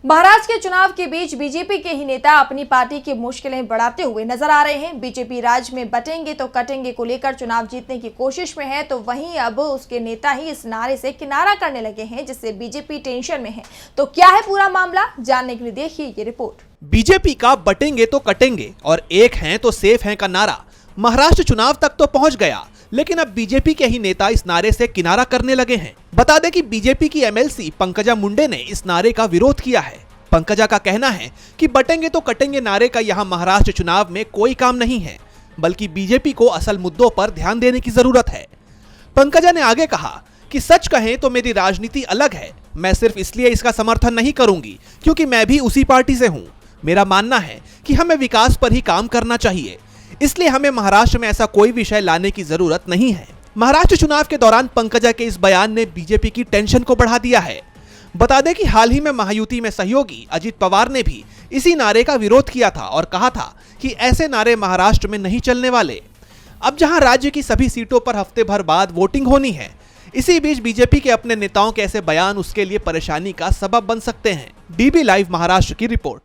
महाराष्ट्र के चुनाव के बीच बीजेपी के ही नेता अपनी पार्टी की मुश्किलें बढ़ाते हुए नजर आ रहे हैं। बीजेपी राज्य में बटेंगे तो कटेंगे को लेकर चुनाव जीतने की कोशिश में है, तो वहीं अब उसके नेता ही इस नारे से किनारा करने लगे हैं, जिससे बीजेपी टेंशन में है। तो क्या है पूरा मामला, जानने के लिए देखिए ये रिपोर्ट। बीजेपी का बटेंगे तो कटेंगे और एक हैं तो सेफ हैं का नारा महाराष्ट्र चुनाव तक तो पहुंच गया, लेकिन अब बीजेपी के ही नेता इस नारे से किनारा करने लगे हैं। बता दें कि बीजेपी की एमएलसी पंकजा मुंडे ने इस नारे का विरोध किया है। पंकजा का कहना है कि बटेंगे तो कटेंगे नारे का यहां महाराष्ट्र चुनाव में कोई काम नहीं है, बल्कि बीजेपी को असल मुद्दों पर ध्यान देने की जरूरत है। पंकजा ने आगे कहा कि सच कहें तो मेरी राजनीति अलग है। मैं सिर्फ इसलिए इसका समर्थन नहीं करूंगी क्योंकि मैं भी उसी पार्टी से हूं। मेरा मानना है कि हमें विकास पर ही काम करना चाहिए, इसलिए हमें महाराष्ट्र में ऐसा कोई विषय लाने की जरूरत नहीं है। महाराष्ट्र चुनाव के दौरान पंकजा के इस बयान ने बीजेपी की टेंशन को बढ़ा दिया है। बता दें कि हाल ही में महायुति में सहयोगी अजित पवार ने भी इसी नारे का विरोध किया था और कहा था कि ऐसे नारे महाराष्ट्र में नहीं चलने वाले। अब जहां राज्य की सभी सीटों पर हफ्ते भर बाद वोटिंग होनी है, इसी बीच बीजेपी के अपने नेताओं के ऐसे बयान उसके लिए परेशानी का सबब बन सकते हैं। डीबी लाइव महाराष्ट्र की रिपोर्ट।